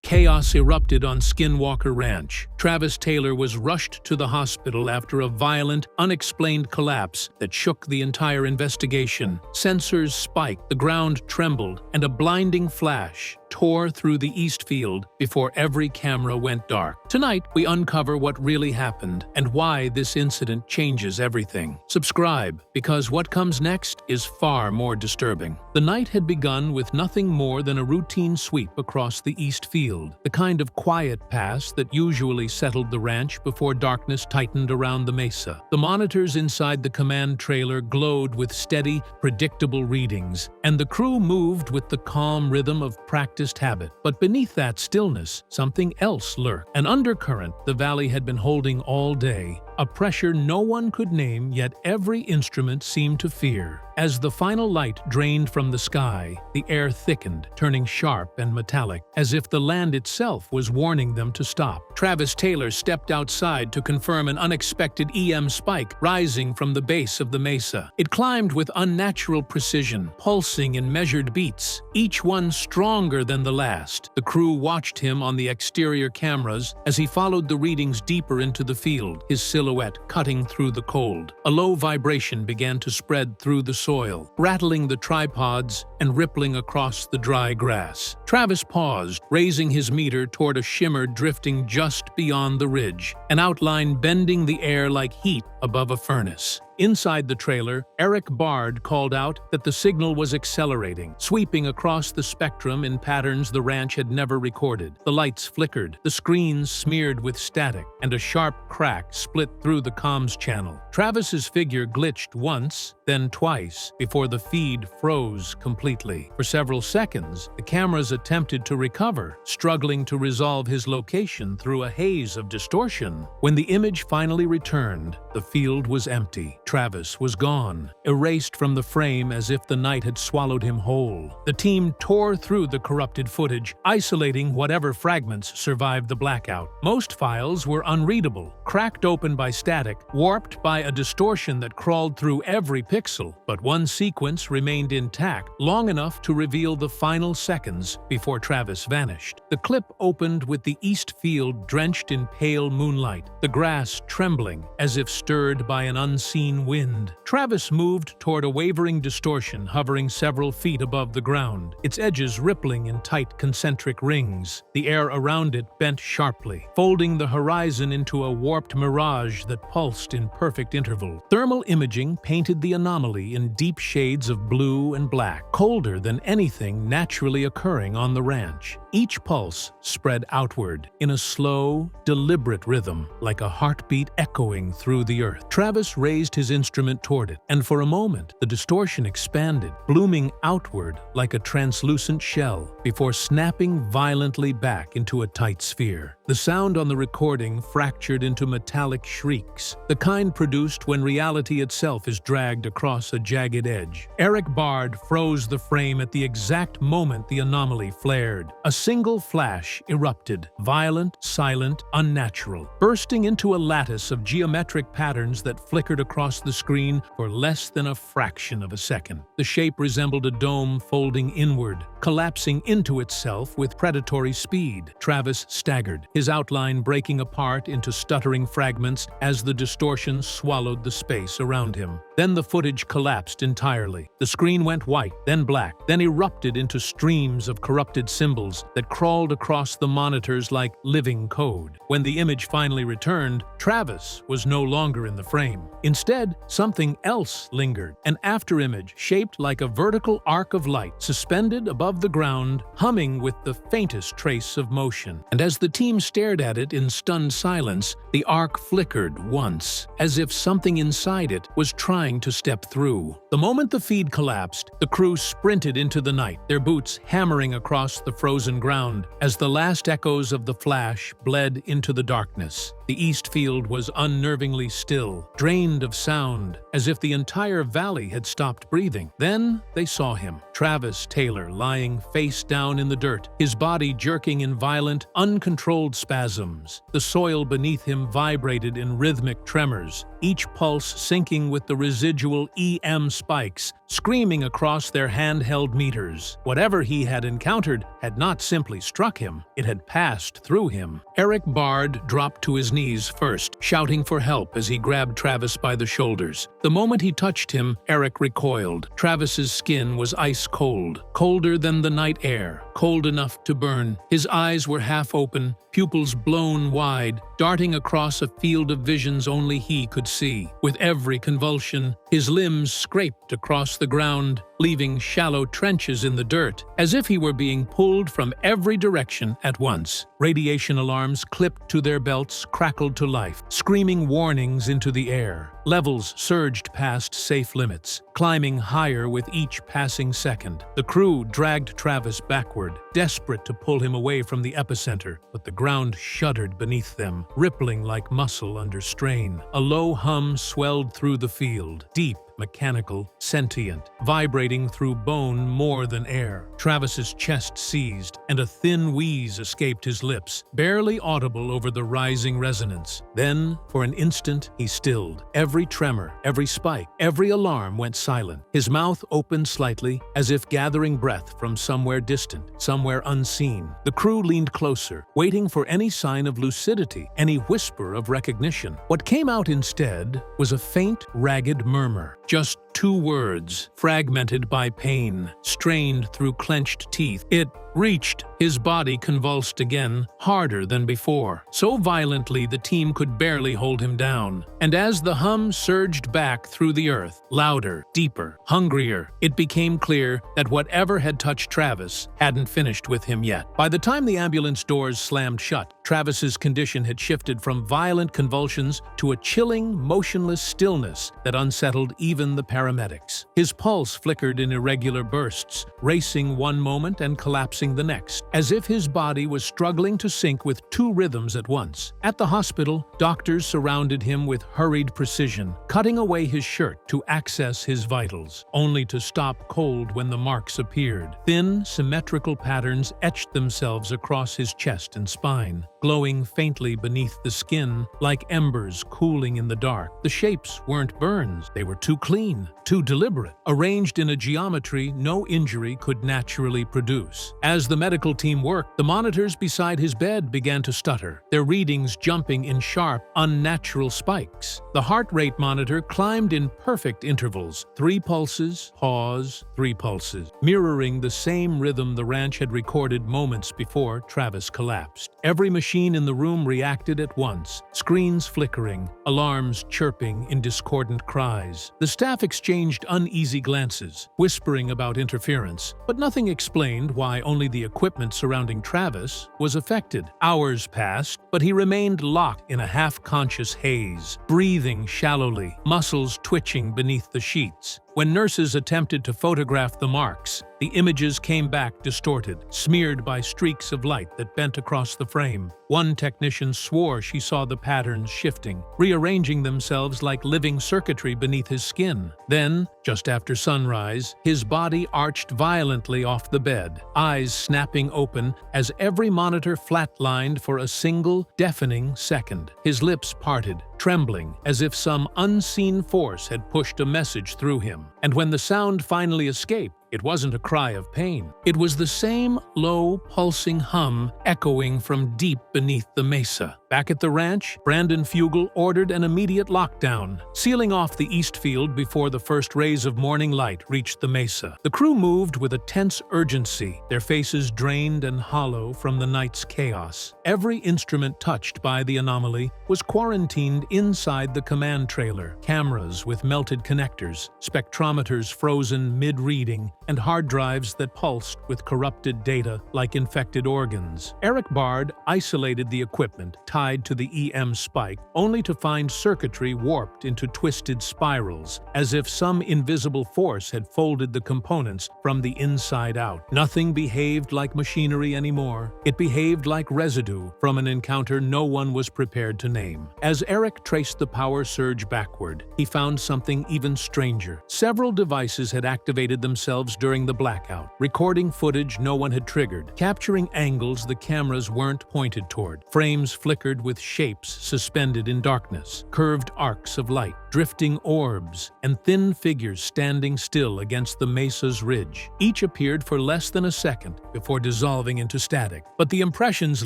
Chaos erupted on Skinwalker Ranch. Travis Taylor was rushed to the hospital after a violent, unexplained collapse that shook the entire investigation. Sensors spiked, the ground trembled, and a blinding flash tore through the east field before every camera went dark. Tonight, we uncover what really happened and why this incident changes everything. Subscribe, because what comes next is far more disturbing. The night had begun with nothing more than a routine sweep across the east field, the kind of quiet pass that usually settled the ranch before darkness tightened around the mesa. The monitors inside the command trailer glowed with steady, predictable readings, and the crew moved with the calm rhythm of practiced habit. But beneath that stillness, something else lurked. An undercurrent the valley had been holding all day, a pressure no one could name, yet every instrument seemed to fear. As the final light drained from the sky, the air thickened, turning sharp and metallic, as if the land itself was warning them to stop. Travis Taylor stepped outside to confirm an unexpected EM spike rising from the base of the mesa. It climbed with unnatural precision, pulsing in measured beats, each one stronger than the last. The crew watched him on the exterior cameras as he followed the readings deeper into the field, his silhouette cutting through the cold. A low vibration began to spread through the soil, rattling the tripods and rippling across the dry grass. Travis paused, raising his meter toward a shimmer drifting just beyond the ridge, an outline bending the air like heat above a furnace. Inside the trailer, Eric Bard called out that the signal was accelerating, sweeping across the spectrum in patterns the ranch had never recorded. The lights flickered, the screens smeared with static, and a sharp crack split through the comms channel. Travis's figure glitched once, then twice, before the feed froze completely. For several seconds, the cameras attempted to recover, struggling to resolve his location through a haze of distortion. When the image finally returned, the field was empty. Travis was gone, erased from the frame as if the night had swallowed him whole. The team tore through the corrupted footage, isolating whatever fragments survived the blackout. Most files were unreadable, cracked open by static, warped by a distortion that crawled through every pixel. But one sequence remained intact, long enough to reveal the final seconds before Travis vanished. The clip opened with the east field drenched in pale moonlight, the grass trembling as if stirred by an unseen wind. Travis moved toward a wavering distortion hovering several feet above the ground, its edges rippling in tight concentric rings. The air around it bent sharply, folding the horizon into a warped mirage that pulsed in perfect interval. Thermal imaging painted the anomaly in deep shades of blue and black, colder than anything naturally occurring on the ranch. Each pulse spread outward in a slow, deliberate rhythm, like a heartbeat echoing through the earth. Travis raised his instrument toward it, and for a moment, the distortion expanded, blooming outward like a translucent shell, before snapping violently back into a tight sphere. The sound on the recording fractured into metallic shrieks, the kind produced when reality itself is dragged across a jagged edge. Eric Bard froze the frame at the exact moment the anomaly flared. A single flash erupted, violent, silent, unnatural, bursting into a lattice of geometric patterns that flickered across the screen for less than a fraction of a second. The shape resembled a dome folding inward, collapsing into itself with predatory speed. Travis staggered, his outline breaking apart into stuttering fragments as the distortion swallowed the space around him. Then the footage collapsed entirely. The screen went white, then black, then erupted into streams of corrupted symbols that crawled across the monitors like living code. When the image finally returned, Travis was no longer in the frame. Instead, something else lingered, an afterimage shaped like a vertical arc of light, suspended above the ground, humming with the faintest trace of motion. And as the team stared at it in stunned silence, the arc flickered once, as if something inside it was trying to step through. The moment the feed collapsed, the crew sprinted into the night, their boots hammering across the frozen ground as the last echoes of the flash bled into the darkness. The east field was unnervingly still, drained of sound sound, as if the entire valley had stopped breathing. Then they saw him, Travis Taylor, lying face down in the dirt, his body jerking in violent, uncontrolled spasms. The soil beneath him vibrated in rhythmic tremors, each pulse syncing with the residual EM spikes, screaming across their handheld meters. Whatever he had encountered had not simply struck him, it had passed through him. Eric Bard dropped to his knees first, shouting for help as he grabbed Travis by the shoulders. The moment he touched him, Eric recoiled. Travis's skin was ice cold, colder than the night air, cold enough to burn. His eyes were half open, pupils blown wide, darting across a field of visions only he could see. With every convulsion, his limbs scraped across the ground, leaving shallow trenches in the dirt, as if he were being pulled from every direction at once. Radiation alarms clipped to their belts crackled to life, screaming warnings into the air. Levels surged past safe limits, climbing higher with each passing second. The crew dragged Travis backward, desperate to pull him away from the epicenter, but the ground shuddered beneath them, rippling like muscle under strain. A low hum swelled through the field, deep, mechanical, sentient, vibrating through bone more than air. Travis's chest seized, and a thin wheeze escaped his lips, barely audible over the rising resonance. Then, for an instant, he stilled. Every tremor, every spike, every alarm went silent. His mouth opened slightly, as if gathering breath from somewhere distant, somewhere unseen. The crew leaned closer, waiting for any sign of lucidity, any whisper of recognition. What came out instead was a faint, ragged murmur. Just 2 words, fragmented by pain, strained through clenched teeth. It reached. His body convulsed again, harder than before, so violently the team could barely hold him down. And as the hum surged back through the earth, louder, deeper, hungrier, it became clear that whatever had touched Travis hadn't finished with him yet. By the time the ambulance doors slammed shut, Travis's condition had shifted from violent convulsions to a chilling, motionless stillness that unsettled even the paramedics. His pulse flickered in irregular bursts, racing one moment and collapsing the next, as if his body was struggling to sync with 2 rhythms at once. At the hospital, doctors surrounded him with hurried precision, cutting away his shirt to access his vitals, only to stop cold when the marks appeared. Thin, symmetrical patterns etched themselves across his chest and spine, glowing faintly beneath the skin like embers cooling in the dark. The shapes weren't burns, they were too clean, too deliberate, arranged in a geometry no injury could naturally produce. As the medical team worked, the monitors beside his bed began to stutter, their readings jumping in sharp, unnatural spikes. The heart rate monitor climbed in perfect intervals, 3 pulses, pause, 3 pulses, mirroring the same rhythm the ranch had recorded moments before Travis collapsed. Every machine in the room reacted at once, screens flickering, alarms chirping in discordant cries. The staff exchanged uneasy glances, whispering about interference, but nothing explained why only the equipment surrounding Travis was affected. Hours passed, but he remained locked in a half-conscious haze, breathing shallowly, muscles twitching beneath the sheets. When nurses attempted to photograph the marks, the images came back distorted, smeared by streaks of light that bent across the frame. One technician swore she saw the patterns shifting, rearranging themselves like living circuitry beneath his skin. Then, just after sunrise, his body arched violently off the bed, eyes snapping open as every monitor flatlined for a single, deafening second. His lips parted, trembling as if some unseen force had pushed a message through him. And when the sound finally escaped, it wasn't a cry of pain. It was the same low, pulsing hum echoing from deep beneath the mesa. Back at the ranch, Brandon Fugel ordered an immediate lockdown, sealing off the east field before the first rays of morning light reached the mesa. The crew moved with a tense urgency, their faces drained and hollow from the night's chaos. Every instrument touched by the anomaly was quarantined inside the command trailer, cameras with melted connectors, spectrometers frozen mid-reading, and hard drives that pulsed with corrupted data like infected organs. Eric Bard isolated the equipment tied to the EM spike, only to find circuitry warped into twisted spirals, as if some invisible force had folded the components from the inside out. Nothing behaved like machinery anymore. It behaved like residue from an encounter no one was prepared to name. As Eric traced the power surge backward, he found something even stranger. Several devices had activated themselves during the blackout, recording footage no one had triggered, capturing angles the cameras weren't pointed toward. Frames flickered with shapes suspended in darkness, curved arcs of light, drifting orbs, and thin figures standing still against the mesa's ridge. Each appeared for less than a second before dissolving into static, but the impressions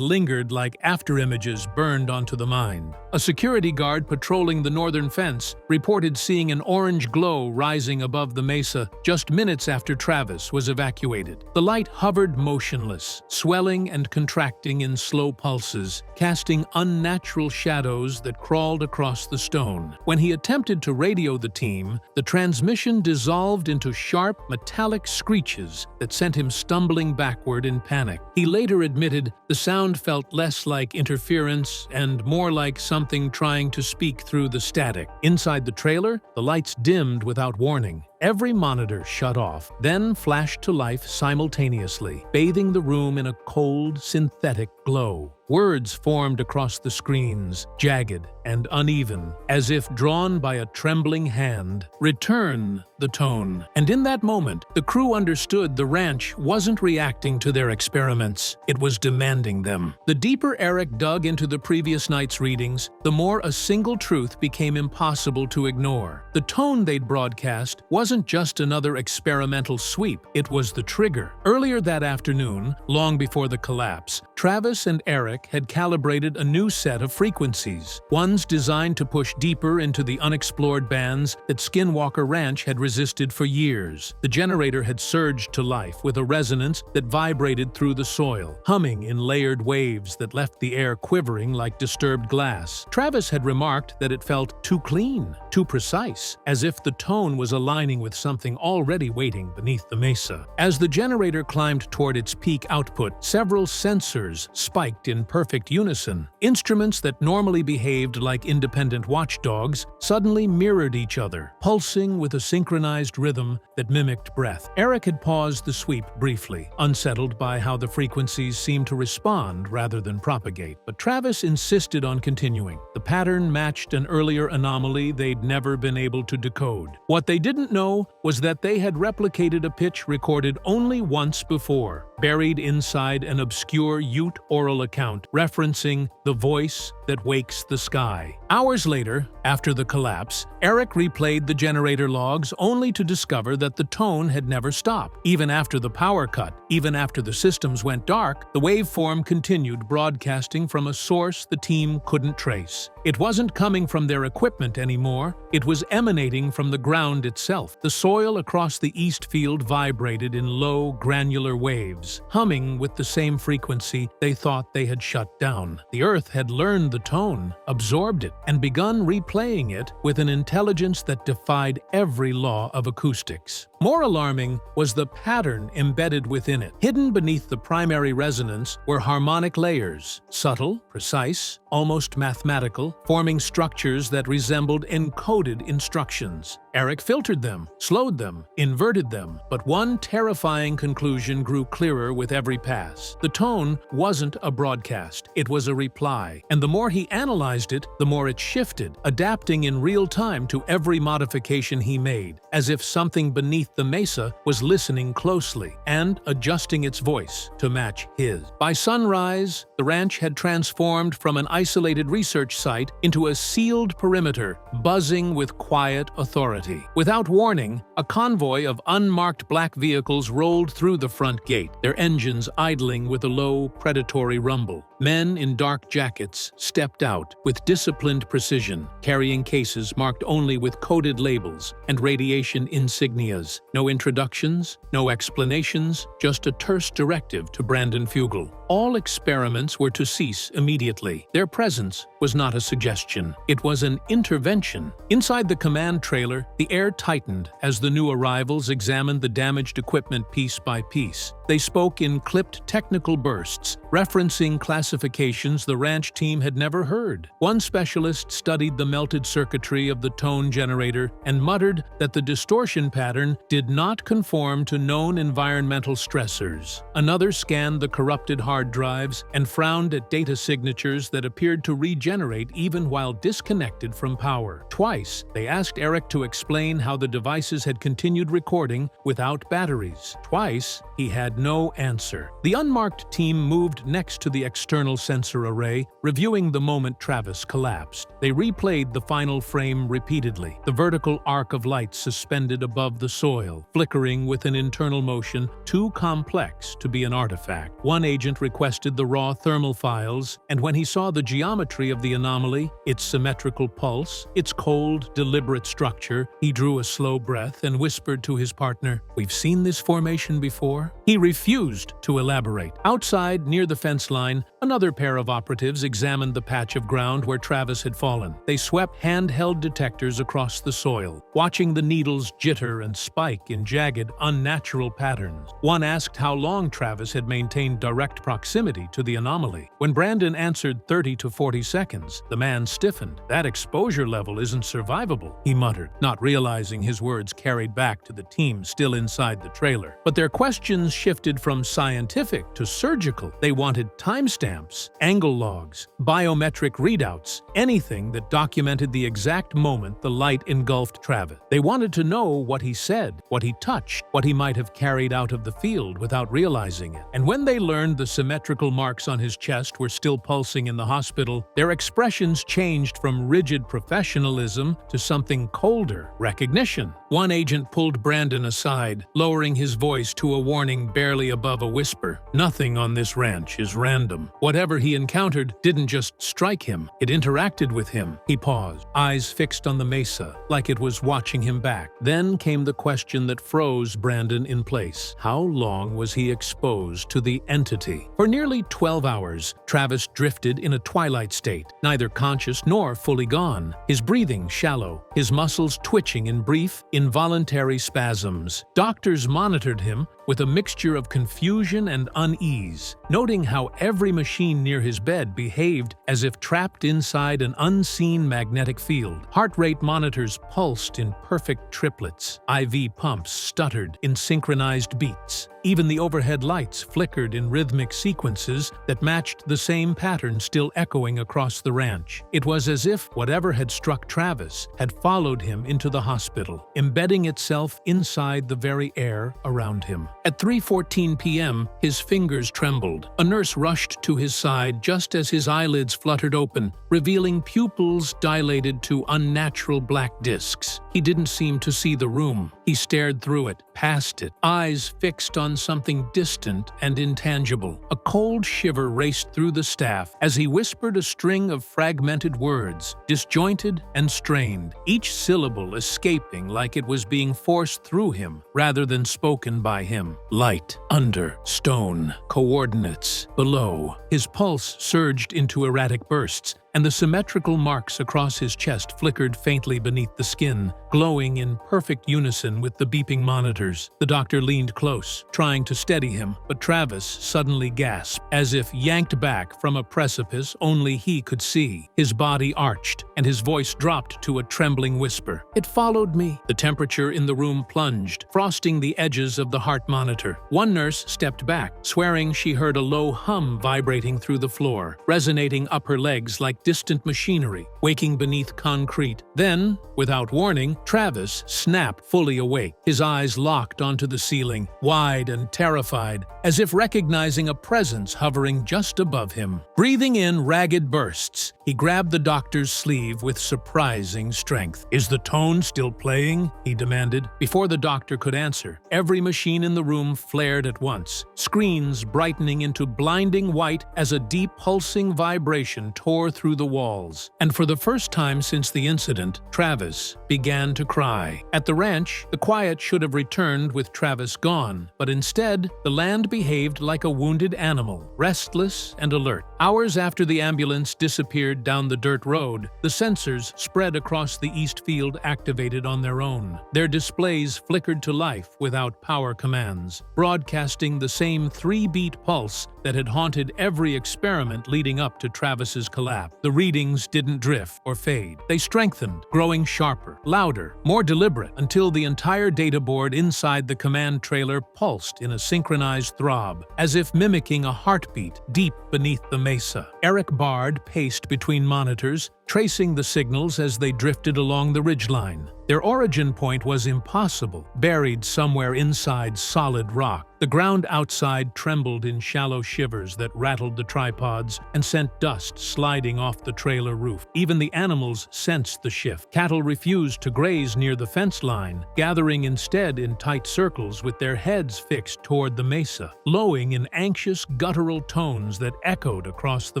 lingered like afterimages burned onto the mind. A security guard patrolling the northern fence reported seeing an orange glow rising above the mesa just minutes after Travis was evacuated. The light hovered motionless, swelling and contracting in slow pulses, casting unnatural shadows that crawled across the stone. When he attempted to radio the team, the transmission dissolved into sharp, metallic screeches that sent him stumbling backward in panic. He later admitted the sound felt less like interference and more like something trying to speak through the static. Inside the trailer, the lights dimmed without warning. Every monitor shut off, then flashed to life simultaneously, bathing the room in a cold, synthetic glow. Words formed across the screens, jagged and uneven, as if drawn by a trembling hand. "Return," the tone. And in that moment, the crew understood the ranch wasn't reacting to their experiments, it was demanding them. The deeper Eric dug into the previous night's readings, the more a single truth became impossible to ignore. The tone they'd broadcast wasn't just another experimental sweep, it was the trigger. Earlier that afternoon, long before the collapse, Travis and Eric had calibrated a new set of frequencies, ones designed to push deeper into the unexplored bands that Skinwalker Ranch had resisted for years. The generator had surged to life with a resonance that vibrated through the soil, humming in layered waves that left the air quivering like disturbed glass. Travis had remarked that it felt too clean, too precise, as if the tone was aligning with something already waiting beneath the mesa. As the generator climbed toward its peak output, several sensors spiked in perfect unison. Instruments that normally behaved like independent watchdogs suddenly mirrored each other, pulsing with a synchronized rhythm that mimicked breath. Eric had paused the sweep briefly, unsettled by how the frequencies seemed to respond rather than propagate. But Travis insisted on continuing. The pattern matched an earlier anomaly they'd never been able to decode. What they didn't know was that they had replicated a pitch recorded only once before, buried inside an obscure Ute oral account referencing the voice that wakes the sky. Hours later, after the collapse, Eric replayed the generator logs only to discover that the tone had never stopped. Even after the power cut, even after the systems went dark, the waveform continued broadcasting from a source the team couldn't trace. It wasn't coming from their equipment anymore, it was emanating from the ground itself. The soil across the east field vibrated in low, granular waves, humming with the same frequency they thought they had shut down. The Earth had learned the tone, absorbed it, and begun replaying it with an intelligence that defied every law of acoustics. More alarming was the pattern embedded within it. Hidden beneath the primary resonance were harmonic layers, subtle, precise, almost mathematical, forming structures that resembled encoded instructions. Eric filtered them, slowed them, inverted them, but one terrifying conclusion grew clearer with every pass. The tone wasn't a broadcast, it was a reply, and the more he analyzed it, the more it shifted, adapting in real time to every modification he made, as if something beneath the mesa was listening closely and adjusting its voice to match his. By sunrise, the ranch had transformed from an isolated research site into a sealed perimeter, buzzing with quiet authority. Without warning, a convoy of unmarked black vehicles rolled through the front gate, their engines idling with a low, predatory rumble. Men in dark jackets stepped out with disciplined precision, carrying cases marked only with coded labels and radiation insignias. No introductions, no explanations, just a terse directive to Brandon Fugel. All experiments were to cease immediately. Their presence was not a suggestion. It was an intervention. Inside the command trailer, the air tightened as the new arrivals examined the damaged equipment piece by piece. They spoke in clipped technical bursts, referencing classifications the ranch team had never heard. One specialist studied the melted circuitry of the tone generator and muttered that the distortion pattern did not conform to known environmental stressors. Another scanned the corrupted hard drives and frowned at data signatures that appeared to regenerate even while disconnected from power. Twice, they asked Eric to explain how the devices had continued recording without batteries. Twice, he had no answer. The unmarked team moved next to the external sensor array, reviewing the moment Travis collapsed. They replayed the final frame repeatedly, the vertical arc of light suspended above the soil, flickering with an internal motion too complex to be an artifact. One agent requested the raw thermal files, and when he saw the geometry of the anomaly, its symmetrical pulse, its cold, deliberate structure, he drew a slow breath and whispered to his partner, "We've seen this formation before?" He refused to elaborate. Outside, near the fence line, another pair of operatives examined the patch of ground where Travis had fallen. They swept handheld detectors across the soil, watching the needles jitter and spike in jagged, unnatural patterns. One asked how long Travis had maintained direct proximity to the anomaly. When Brandon answered 30 to 40 seconds, the man stiffened. "That exposure level isn't survivable," he muttered, not realizing his words carried back to the team still inside the trailer. But their questions shifted from scientific to surgical. They wanted timestamps, angle logs, biometric readouts, anything that documented the exact moment the light engulfed Travis. They wanted to know what he said, what he touched, what he might have carried out of the field without realizing it. And when they learned the symmetrical marks on his chest were still pulsing in the hospital, their expressions changed from rigid professionalism to something colder, recognition. One agent pulled Brandon aside, lowering his voice to a warning barely above a whisper. "Nothing on this ranch is random. Whatever he encountered didn't just strike him, it interacted with him." He paused, eyes fixed on the mesa, like it was watching him back. Then came the question that froze Brandon in place. How long was he exposed to the entity? For nearly 12 hours, Travis drifted in a twilight state, neither conscious nor fully gone, his breathing shallow, his muscles twitching in brief, involuntary spasms. Doctors monitored him with a mixture of confusion and unease, noting how every machine near his bed behaved as if trapped inside an unseen magnetic field. Heart rate monitors pulsed in perfect triplets. IV pumps stuttered in synchronized beats. Even the overhead lights flickered in rhythmic sequences that matched the same pattern still echoing across the ranch. It was as if whatever had struck Travis had followed him into the hospital, embedding itself inside the very air around him. At 3:14 p.m., his fingers trembled. A nurse rushed to his side just as his eyelids fluttered open, revealing pupils dilated to unnatural black discs. He didn't seem to see the room. He stared through it, past it, eyes fixed on something distant and intangible. A cold shiver raced through the staff as he whispered a string of fragmented words, disjointed and strained, each syllable escaping like it was being forced through him rather than spoken by him. Light, under, stone, coordinates, below. His pulse surged into erratic bursts, and the symmetrical marks across his chest flickered faintly beneath the skin, glowing in perfect unison with the beeping monitors. The doctor leaned close, trying to steady him, but Travis suddenly gasped, as if yanked back from a precipice only he could see. His body arched, and his voice dropped to a trembling whisper. "It followed me." The temperature in the room plunged, frosting the edges of the heart monitor. One nurse stepped back, swearing she heard a low hum vibrating through the floor, resonating up her legs like distant machinery, waking beneath concrete. Then, without warning, Travis snapped fully awake, his eyes locked onto the ceiling, wide and terrified, as if recognizing a presence hovering just above him. Breathing in ragged bursts, he grabbed the doctor's sleeve with surprising strength. "Is the tone still playing?" he demanded. Before the doctor could answer, every machine in the room flared at once, screens brightening into blinding white as a deep pulsing vibration tore through the walls. And for the first time since the incident, Travis began to cry. At the ranch, the quiet should have returned with Travis gone, but instead, the land behaved like a wounded animal, restless and alert. Hours after the ambulance disappeared down the dirt road, the sensors spread across the east field activated on their own. Their displays flickered to life without power commands, broadcasting the same 3-beat pulse that had haunted every experiment leading up to Travis's collapse. The readings didn't drift or fade. They strengthened, growing sharper, louder, more deliberate, until the entire data board inside the command trailer pulsed in a synchronized throb, as if mimicking a heartbeat deep beneath the mesa. Eric Bard paced between monitors, tracing the signals as they drifted along the ridgeline. Their origin point was impossible, buried somewhere inside solid rock. The ground outside trembled in shallow shivers that rattled the tripods and sent dust sliding off the trailer roof. Even the animals sensed the shift. Cattle refused to graze near the fence line, gathering instead in tight circles with their heads fixed toward the mesa, lowing in anxious, guttural tones that echoed across the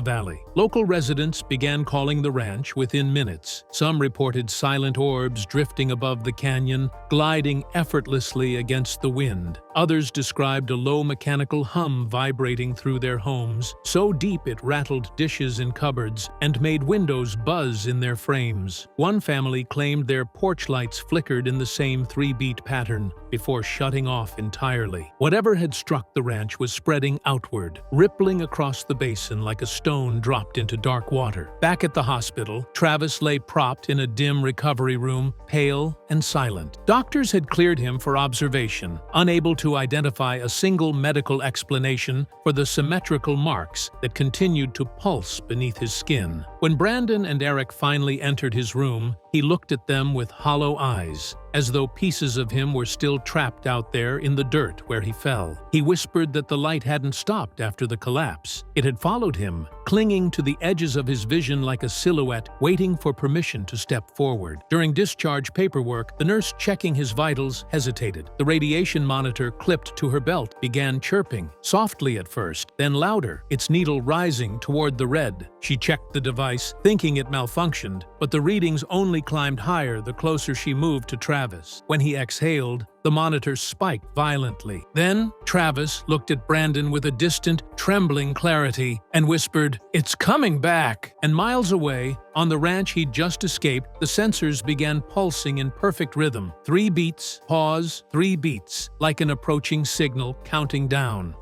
valley. Local residents began calling the ranch within minutes. Some reported silent orbs drifting above the canyon, gliding effortlessly against the wind. Others described a low mechanical hum vibrating through their homes, so deep it rattled dishes in cupboards and made windows buzz in their frames. One family claimed their porch lights flickered in the same 3-beat pattern before shutting off entirely. Whatever had struck the ranch was spreading outward, rippling across the basin like a stone dropped into dark water. Back at the hospital, Travis lay propped in a dim recovery room, pale and silent. Doctors had cleared him for observation, unable to identify a single medical explanation for the symmetrical marks that continued to pulse beneath his skin. When Brandon and Eric finally entered his room, he looked at them with hollow eyes, as though pieces of him were still trapped out there in the dirt where he fell. He whispered that the light hadn't stopped after the collapse. It had followed him, clinging to the edges of his vision like a silhouette waiting for permission to step forward. During discharge paperwork, the nurse checking his vitals hesitated. The radiation monitor clipped to her belt began chirping, softly at first, then louder, its needle rising toward the red. She checked the device, thinking it malfunctioned, but the readings only climbed higher the closer she moved to Travis. When he exhaled, the monitor spiked violently. Then, Travis looked at Brandon with a distant, trembling clarity and whispered, "It's coming back!" And miles away, on the ranch he'd just escaped, the sensors began pulsing in perfect rhythm. 3 beats, pause, 3 beats, like an approaching signal counting down.